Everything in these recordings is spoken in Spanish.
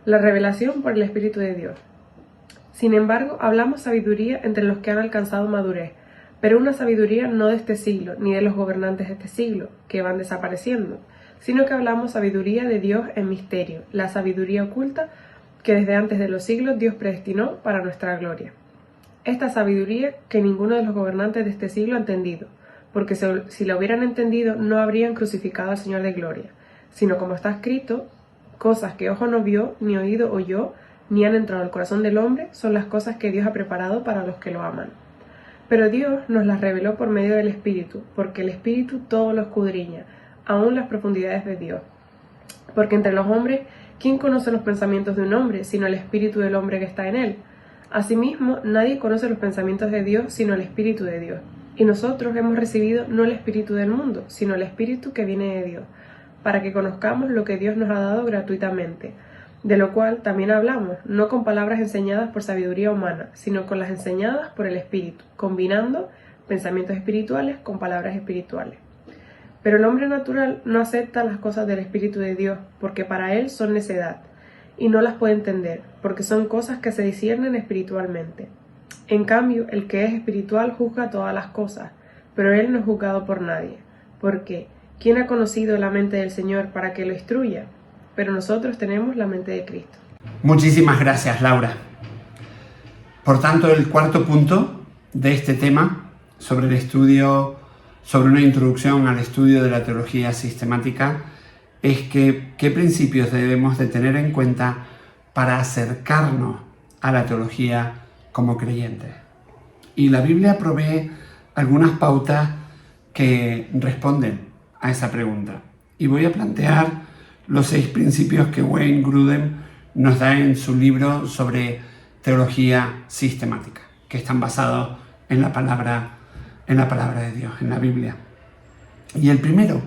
La revelación por el Espíritu de Dios. Sin embargo, hablamos sabiduría entre los que han alcanzado madurez, pero una sabiduría no de este siglo, ni de los gobernantes de este siglo, que van desapareciendo, sino que hablamos sabiduría de Dios en misterio, la sabiduría oculta que desde antes de los siglos Dios predestinó para nuestra gloria. Esta sabiduría que ninguno de los gobernantes de este siglo ha entendido, porque si la hubieran entendido no habrían crucificado al Señor de gloria, sino como está escrito, cosas que ojo no vio, ni oído oyó, ni han entrado al corazón del hombre, son las cosas que Dios ha preparado para los que lo aman. Pero Dios nos las reveló por medio del Espíritu, porque el Espíritu todo lo escudriña, aún las profundidades de Dios. Porque entre los hombres, ¿quién conoce los pensamientos de un hombre, sino el Espíritu del hombre que está en él? Asimismo, nadie conoce los pensamientos de Dios, sino el Espíritu de Dios. Y nosotros hemos recibido no el Espíritu del mundo, sino el Espíritu que viene de Dios, para que conozcamos lo que Dios nos ha dado gratuitamente, de lo cual también hablamos, no con palabras enseñadas por sabiduría humana, sino con las enseñadas por el Espíritu, combinando pensamientos espirituales con palabras espirituales. Pero el hombre natural no acepta las cosas del Espíritu de Dios, porque para él son necedad, y no las puede entender, porque son cosas que se disciernen espiritualmente. En cambio, el que es espiritual juzga todas las cosas, pero él no es juzgado por nadie, porque ¿quién ha conocido la mente del Señor para que lo instruya? Pero nosotros tenemos la mente de Cristo. Muchísimas gracias, Laura. Por tanto, el cuarto punto de este tema, sobre una introducción al estudio de la teología sistemática, es que qué principios debemos de tener en cuenta para acercarnos a la teología como creyentes. Y la Biblia provee algunas pautas que responden a esa pregunta. Y voy a plantear los 6 principios que Wayne Grudem nos da en su libro sobre teología sistemática, que están basados en la palabra de Dios, en la Biblia. Y el primero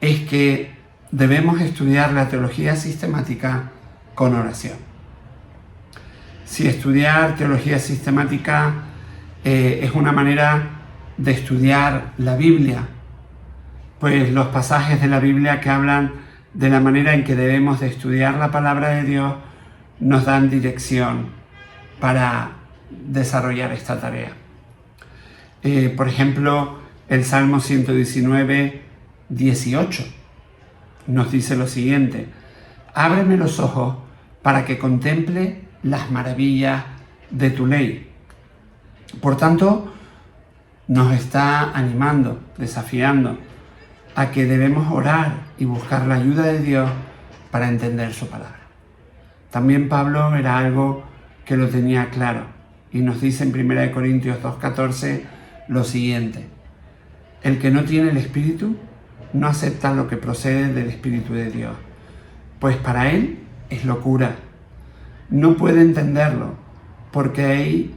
es que debemos estudiar la teología sistemática con oración. Si estudiar teología sistemática es una manera de estudiar la Biblia, pues los pasajes de la Biblia que hablan de la manera en que debemos de estudiar la palabra de Dios nos dan dirección para desarrollar esta tarea. Por ejemplo, el Salmo 119, 18 nos dice lo siguiente: ábreme los ojos para que contemple las maravillas de tu ley. Por tanto, nos está animando, desafiando a que debemos orar y buscar la ayuda de Dios para entender su palabra. También Pablo era algo que lo tenía claro y nos dice en 1 Corintios 2:14 lo siguiente: el que no tiene el Espíritu no acepta lo que procede del Espíritu de Dios, pues para él es locura. No puede entenderlo porque hay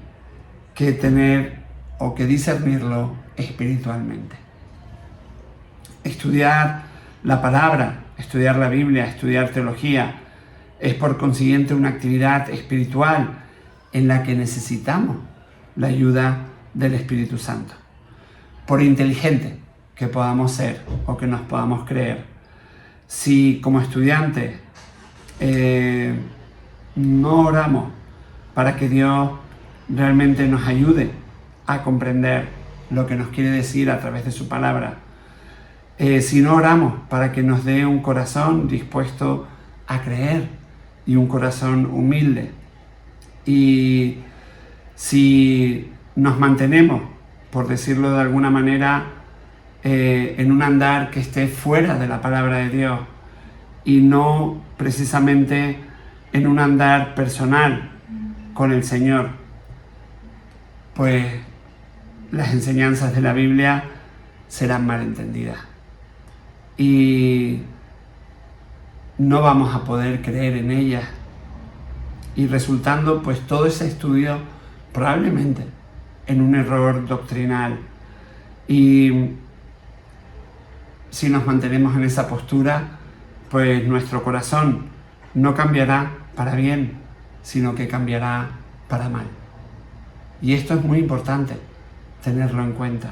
que tener o que discernirlo espiritualmente. Estudiar la palabra, estudiar la Biblia, estudiar teología, es por consiguiente una actividad espiritual en la que necesitamos la ayuda del Espíritu Santo. Por inteligente que podamos ser o que nos podamos creer, si como estudiantes no oramos para que Dios realmente nos ayude a comprender lo que nos quiere decir a través de su palabra, si no oramos para que nos dé un corazón dispuesto a creer y un corazón humilde, y si nos mantenemos, por decirlo de alguna manera, en un andar que esté fuera de la palabra de Dios y no precisamente en un andar personal con el Señor, pues las enseñanzas de la Biblia serán malentendidas y no vamos a poder creer en ellas, y resultando pues todo ese estudio probablemente en un error doctrinal. Y si nos mantenemos en esa postura, pues nuestro corazón no cambiará para bien, sino que cambiará para mal. Y esto es muy importante tenerlo en cuenta.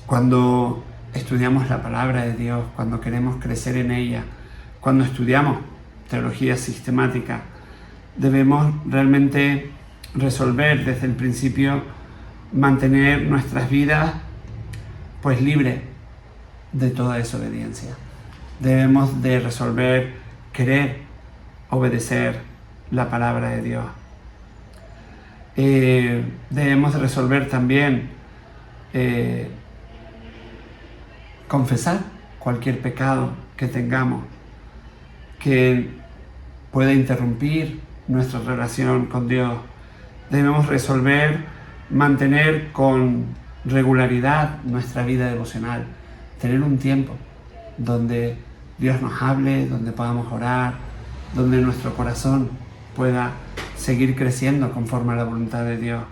Cuando estudiamos la palabra de Dios, cuando queremos crecer en ella, cuando estudiamos teología sistemática, debemos realmente resolver desde el principio mantener nuestras vidas pues libres de toda desobediencia. Debemos de resolver querer obedecer la palabra de Dios. Debemos de resolver también confesar cualquier pecado que tengamos que pueda interrumpir nuestra relación con Dios. Debemos resolver mantener con regularidad nuestra vida devocional, tener un tiempo donde Dios nos hable, donde podamos orar, donde nuestro corazón pueda seguir creciendo conforme a la voluntad de Dios.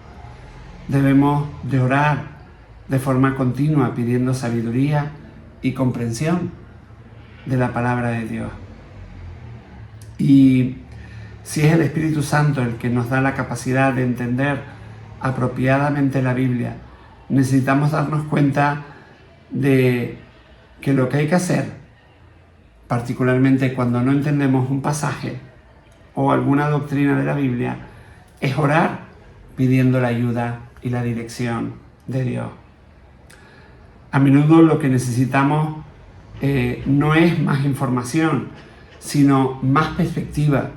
Debemos de orar de forma continua pidiendo sabiduría y comprensión de la palabra de Dios. Y si es el Espíritu Santo el que nos da la capacidad de entender apropiadamente la Biblia, necesitamos darnos cuenta de que lo que hay que hacer, particularmente cuando no entendemos un pasaje o alguna doctrina de la Biblia, es orar pidiendo la ayuda y la dirección de Dios. A menudo lo que necesitamos no es más información, sino más perspectiva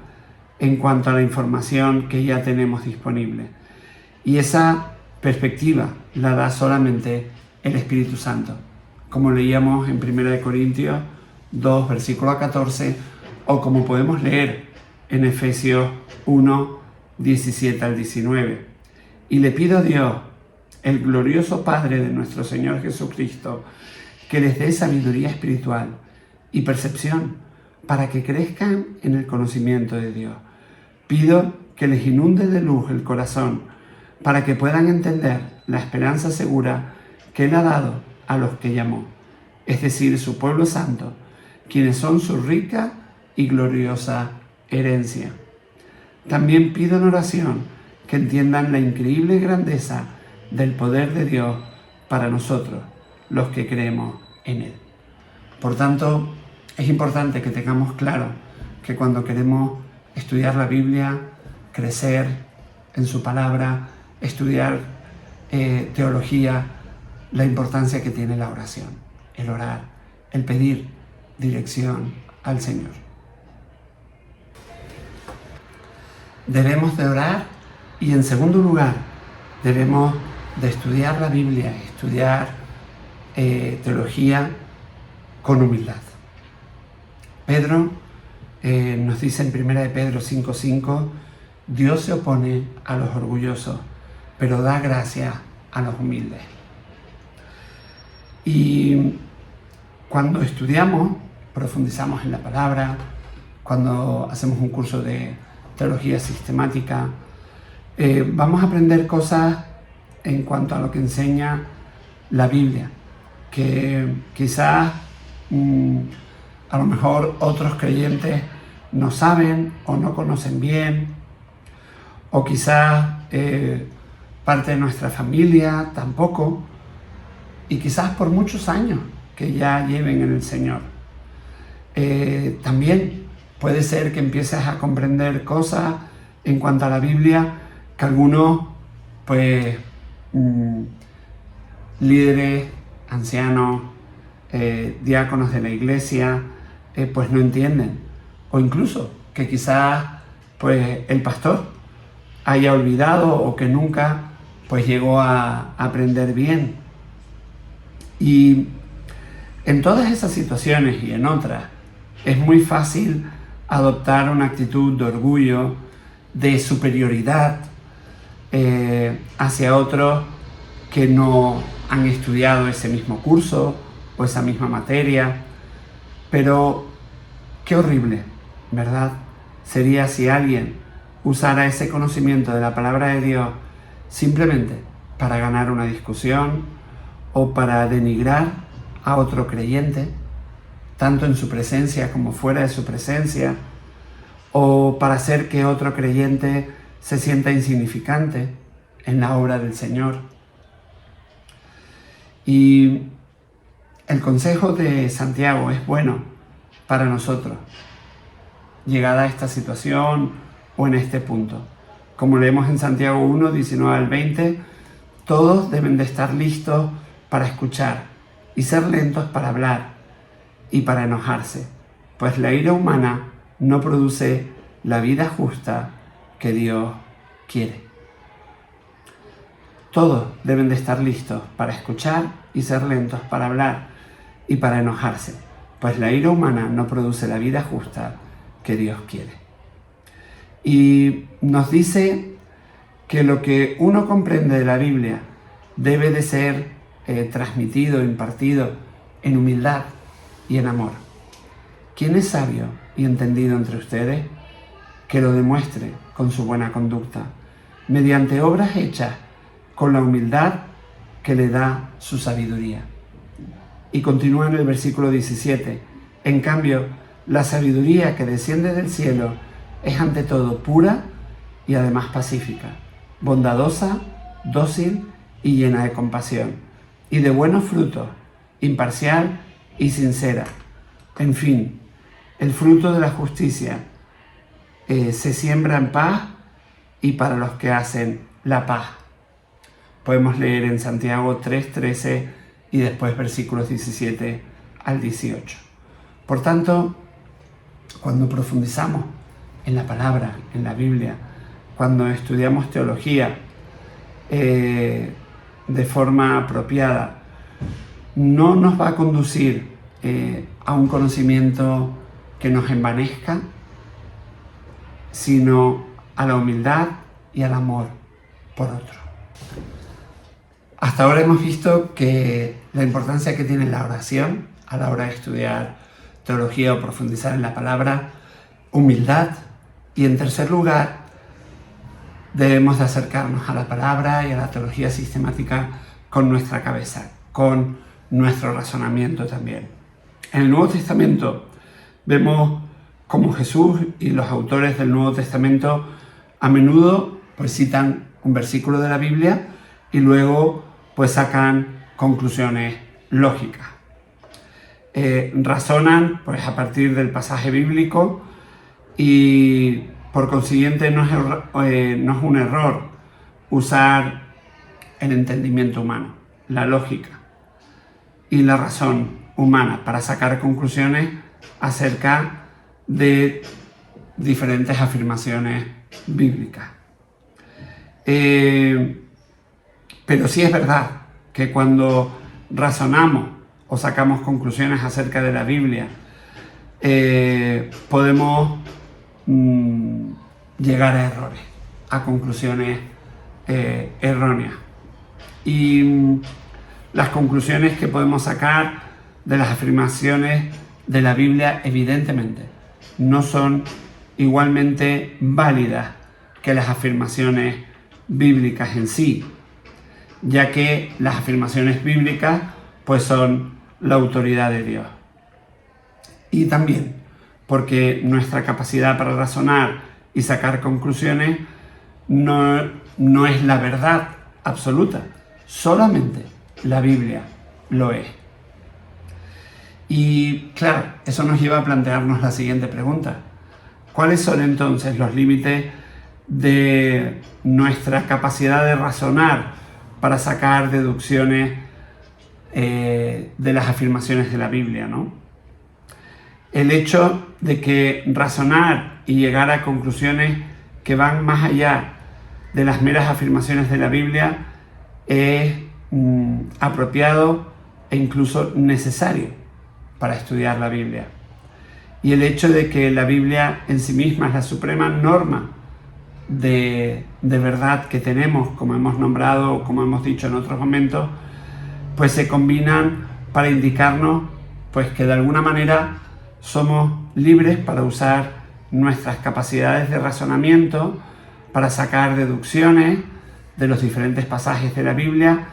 en cuanto a la información que ya tenemos disponible. Y esa perspectiva la da solamente el Espíritu Santo, como leíamos en 1 Corintios 2, versículo 14, o como podemos leer en Efesios 1, 17 al 19. Y le pido a Dios, el glorioso Padre de nuestro Señor Jesucristo, que les dé sabiduría espiritual y percepción para que crezcan en el conocimiento de Dios. Pido que les inunde de luz el corazón para que puedan entender la esperanza segura que Él ha dado a los que llamó, es decir, su pueblo santo, quienes son su rica y gloriosa herencia. También pido en oración que entiendan la increíble grandeza del poder de Dios para nosotros, los que creemos en Él. Por tanto, es importante que tengamos claro que cuando queremos estudiar la Biblia, crecer en su palabra, estudiar teología, la importancia que tiene la oración, el orar, el pedir dirección al Señor. Debemos de orar y, en segundo lugar, debemos de estudiar la Biblia, estudiar teología con humildad. Pedro nos dice en 1 de Pedro 5:5, Dios se opone a los orgullosos, pero da gracia a los humildes. Y cuando estudiamos, profundizamos en la palabra, cuando hacemos un curso de teología sistemática, vamos a aprender cosas en cuanto a lo que enseña la Biblia, que quizás a lo mejor otros creyentes no saben o no conocen bien, o quizás parte de nuestra familia tampoco, y quizás por muchos años que ya lleven en el Señor. También puede ser que empieces a comprender cosas en cuanto a la Biblia que algunos, pues, líderes, ancianos, diáconos de la iglesia, pues no entienden. O incluso que quizás, pues, el pastor haya olvidado o que nunca, pues, llegó a aprender bien. Y en todas esas situaciones y en otras, es muy fácil adoptar una actitud de orgullo, de superioridad hacia otros que no han estudiado ese mismo curso o esa misma materia. Pero qué horrible, ¿verdad? Sería si alguien usara ese conocimiento de la palabra de Dios simplemente para ganar una discusión o para denigrar a otro creyente, tanto en su presencia como fuera de su presencia, o para hacer que otro creyente se sienta insignificante en la obra del Señor. Y el consejo de Santiago es bueno, para nosotros, llegada a esta situación o en este punto. Como leemos en Santiago 1, 19 al 20, todos deben de estar listos para escuchar y ser lentos para hablar y para enojarse, pues la ira humana no produce la vida justa que Dios quiere. Todos deben de estar listos para escuchar y ser lentos para hablar y para enojarse, pues la ira humana no produce la vida justa que Dios quiere. Y nos dice que lo que uno comprende de la Biblia debe de ser transmitido, impartido en humildad y en amor. ¿Quién es sabio y entendido entre ustedes? Que lo demuestre con su buena conducta, mediante obras hechas con la humildad que le da su sabiduría. Y continúa en el versículo 17. En cambio, la sabiduría que desciende del cielo es ante todo pura y además pacífica, bondadosa, dócil y llena de compasión, y de buenos frutos, imparcial y sincera. En fin, el fruto de la justicia se siembra en paz y para los que hacen la paz. Podemos leer en Santiago 3:13 y después versículos 17 al 18. Por tanto, cuando profundizamos en la palabra, en la Biblia, cuando estudiamos teología de forma apropiada, no nos va a conducir a un conocimiento que nos envanezca, sino a la humildad y al amor por otro. Hasta ahora hemos visto que la importancia que tiene la oración a la hora de estudiar teología o profundizar en la palabra, humildad, y en tercer lugar, debemos de acercarnos a la palabra y a la teología sistemática con nuestra cabeza, con nuestro razonamiento también. En el Nuevo Testamento vemos cómo Jesús y los autores del Nuevo Testamento a menudo pues citan un versículo de la Biblia y luego pues sacan conclusiones lógicas. Razonan pues a partir del pasaje bíblico y por consiguiente no es un error usar el entendimiento humano, la lógica y la razón humana para sacar conclusiones acerca de diferentes afirmaciones bíblicas. Pero sí es verdad que cuando razonamos o sacamos conclusiones acerca de la Biblia, podemos llegar a errores, a conclusiones erróneas. Y las conclusiones que podemos sacar de las afirmaciones de la Biblia, evidentemente, no son igualmente válidas que las afirmaciones bíblicas en sí, ya que las afirmaciones bíblicas pues son la autoridad de Dios. Y también porque nuestra capacidad para razonar y sacar conclusiones no es la verdad absoluta, solamente la Biblia lo es. Y claro, eso nos lleva a plantearnos la siguiente pregunta: ¿cuáles son entonces los límites de nuestra capacidad de razonar para sacar deducciones de las afirmaciones de la Biblia, ¿no? El hecho de que razonar y llegar a conclusiones que van más allá de las meras afirmaciones de la Biblia es apropiado e incluso necesario para estudiar la Biblia. Y el hecho de que la Biblia en sí misma es la suprema norma de verdad que tenemos, como hemos nombrado o como hemos dicho en otros momentos, pues se combinan para indicarnos pues que de alguna manera somos libres para usar nuestras capacidades de razonamiento para sacar deducciones de los diferentes pasajes de la Biblia,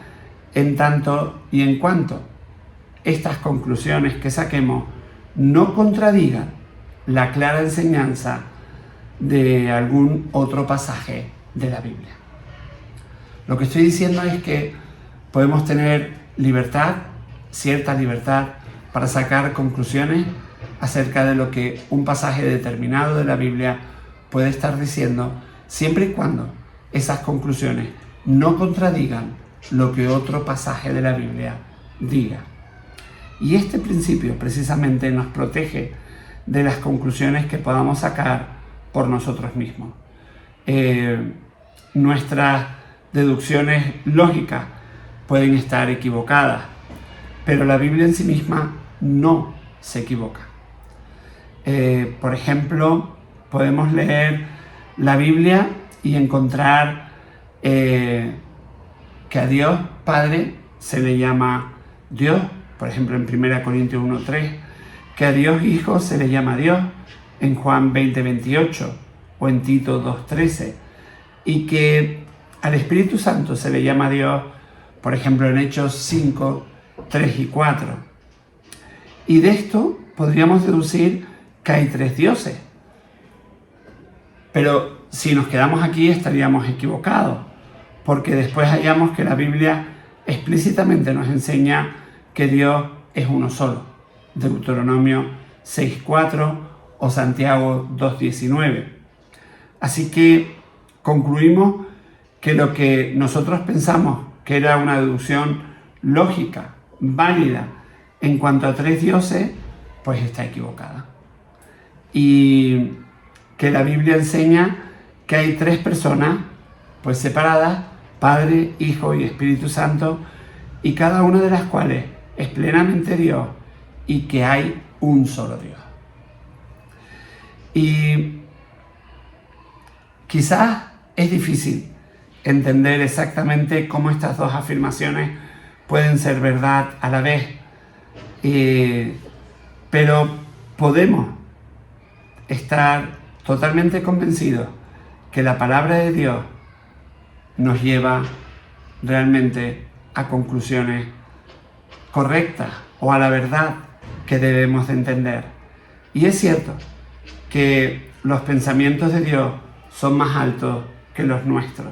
en tanto y en cuanto estas conclusiones que saquemos no contradigan la clara enseñanza de algún otro pasaje de la Biblia. Lo que estoy diciendo es que podemos tener libertad, cierta libertad, para sacar conclusiones acerca de lo que un pasaje determinado de la Biblia puede estar diciendo, siempre y cuando esas conclusiones no contradigan lo que otro pasaje de la Biblia diga. Y este principio precisamente nos protege de las conclusiones que podamos sacar por nosotros mismos. Nuestras deducciones lógicas pueden estar equivocadas, pero la Biblia en sí misma no se equivoca. Por ejemplo, podemos leer la Biblia y encontrar que a Dios Padre se le llama Dios, por ejemplo en 1 Corintios 1:3, que a Dios Hijo se le llama Dios en Juan 20:28 o en Tito 2:13, y que al Espíritu Santo se le llama Dios, por ejemplo en Hechos 5:3 y 4. Y de esto podríamos deducir que hay 3 dioses. Pero si nos quedamos aquí estaríamos equivocados, porque después hallamos que la Biblia explícitamente nos enseña que Dios es uno solo. Deuteronomio 6:4 o Santiago 2:19. Así que concluimos que lo que nosotros pensamos que era una deducción lógica, válida, en cuanto a 3 dioses, pues está equivocada. Y que la Biblia enseña que hay 3 personas, pues separadas, Padre, Hijo y Espíritu Santo, y cada una de las cuales es plenamente Dios, y que hay un solo Dios. Y quizás es difícil entender exactamente cómo estas dos afirmaciones pueden ser verdad a la vez, pero podemos estar totalmente convencidos que la palabra de Dios nos lleva realmente a conclusiones correctas o a la verdad que debemos de entender. Y es cierto que los pensamientos de Dios son más altos que los nuestros.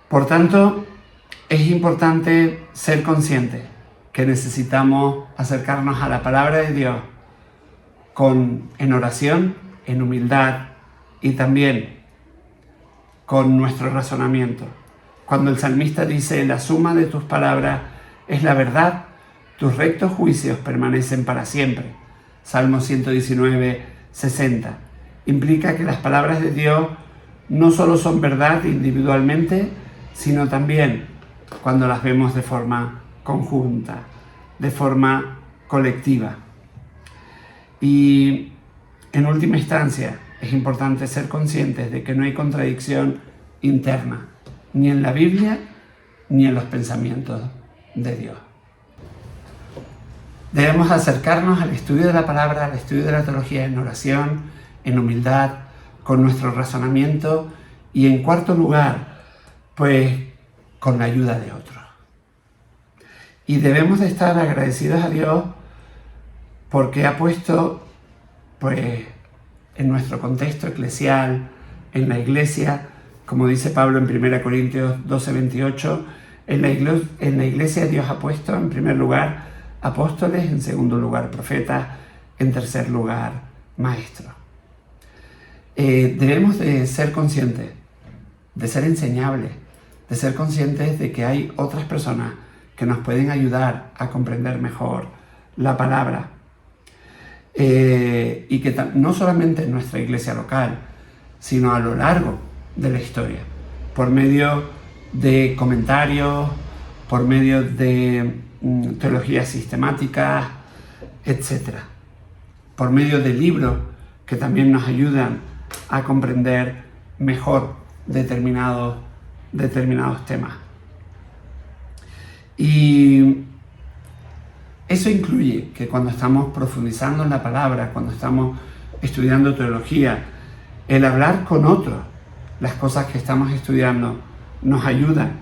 Por tanto, es importante ser conscientes que necesitamos acercarnos a la palabra de Dios en oración, en humildad y también con nuestro razonamiento. Cuando el salmista dice: la suma de tus palabras es la verdad, tus rectos juicios permanecen para siempre. Salmo 119:60. Implica que las palabras de Dios no solo son verdad individualmente, sino también cuando las vemos de forma conjunta, de forma colectiva. Y en última instancia, es importante ser conscientes de que no hay contradicción interna, ni en la Biblia, ni en los pensamientos de Dios. Debemos acercarnos al estudio de la palabra, al estudio de la teología en oración, en humildad, con nuestro razonamiento y, en cuarto lugar, pues con la ayuda de otros. Y debemos de estar agradecidos a Dios porque ha puesto, pues, en nuestro contexto eclesial, en la iglesia, como dice Pablo en 1 Corintios 12:28, en la iglesia Dios ha puesto en primer lugar apóstoles, en segundo lugar profetas, en tercer lugar maestros. Debemos de ser conscientes, de ser enseñables, de ser conscientes de que hay otras personas que nos pueden ayudar a comprender mejor la palabra. Y que no solamente en nuestra iglesia local, sino a lo largo de la historia, por medio de comentarios, por medio de teologías sistemáticas, etc. Por medio de libros que también nos ayudan a comprender mejor determinados temas. Y eso incluye que cuando estamos profundizando en la palabra, cuando estamos estudiando teología, el hablar con otros las cosas que estamos estudiando nos ayudan.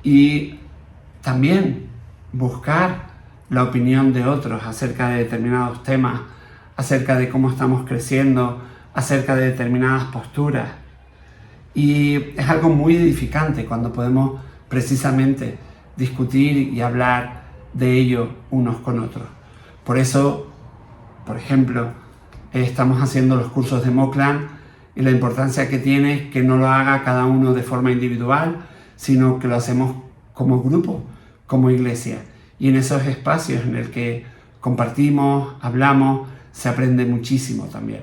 Y también buscar la opinión de otros acerca de determinados temas, acerca de cómo estamos creciendo, acerca de determinadas posturas. Y es algo muy edificante cuando podemos precisamente discutir y hablar de ello unos con otros. Por eso, por ejemplo, estamos haciendo los cursos de Moclan y la importancia que tiene es que no lo haga cada uno de forma individual, sino que lo hacemos como grupo, como iglesia. Y en esos espacios en el que compartimos, hablamos, se aprende muchísimo también.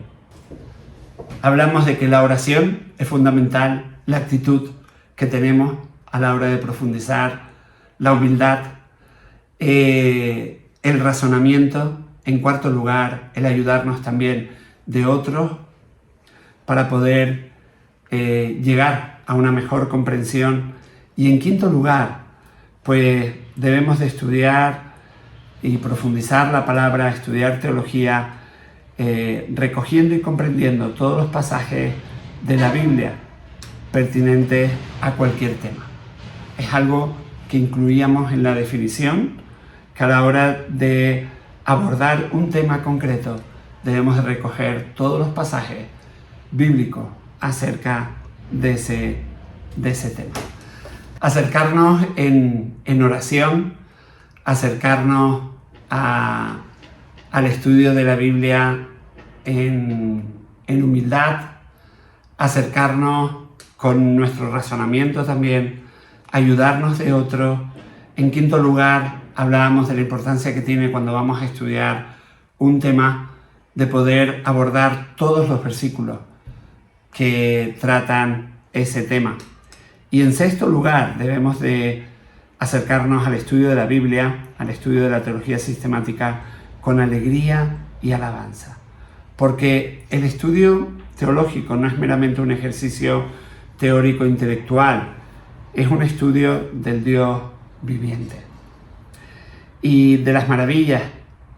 Hablamos de que la oración es fundamental, la actitud que tenemos a la hora de profundizar, la humildad, el razonamiento, en cuarto lugar, el ayudarnos también de otros para poder llegar a una mejor comprensión. Y en quinto lugar, pues debemos de estudiar y profundizar la palabra, estudiar teología, recogiendo y comprendiendo todos los pasajes de la Biblia pertinentes a cualquier tema. Es algo que incluíamos en la definición, que a la hora de abordar un tema concreto debemos de recoger todos los pasajes bíblicos acerca de ese tema. Acercarnos en oración, acercarnos al estudio de la Biblia en humildad, acercarnos con nuestro razonamiento también, ayudarnos de otros. En quinto lugar, hablábamos de la importancia que tiene cuando vamos a estudiar un tema de poder abordar todos los versículos que tratan ese tema. Y en sexto lugar, debemos de acercarnos al estudio de la Biblia, al estudio de la teología sistemática, con alegría y alabanza. Porque el estudio teológico no es meramente un ejercicio teórico intelectual, es un estudio del Dios viviente y de las maravillas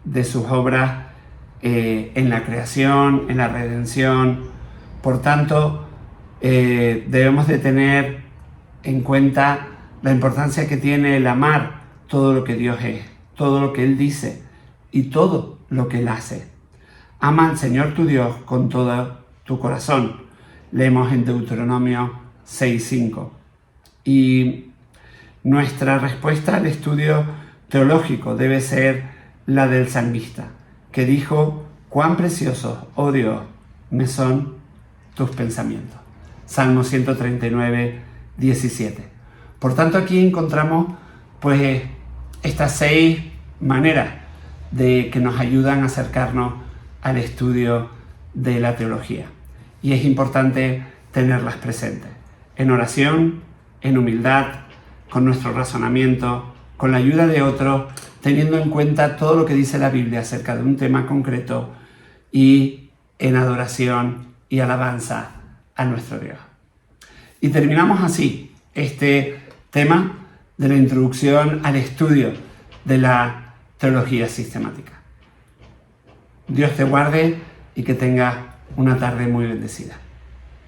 de sus obras en la creación, en la redención. Por tanto, debemos de tener en cuenta la importancia que tiene el amar todo lo que Dios es, todo lo que Él dice y todo lo que Él hace. Ama al Señor tu Dios con todo tu corazón. Leemos en Deuteronomio 6:5. Y nuestra respuesta al estudio teológico debe ser la del salmista, que dijo: cuán preciosos, oh Dios, me son tus pensamientos. Salmo 139, 17. Por tanto, aquí encontramos pues estas 6 maneras de que nos ayudan a acercarnos al estudio de la teología. Y es importante tenerlas presentes. En oración, en humildad, con nuestro razonamiento, con la ayuda de otros, teniendo en cuenta todo lo que dice la Biblia acerca de un tema concreto, y en adoración y alabanza a nuestro Dios. Y terminamos así este tema de la introducción al estudio de la teología sistemática. Dios te guarde y que tengas una tarde muy bendecida.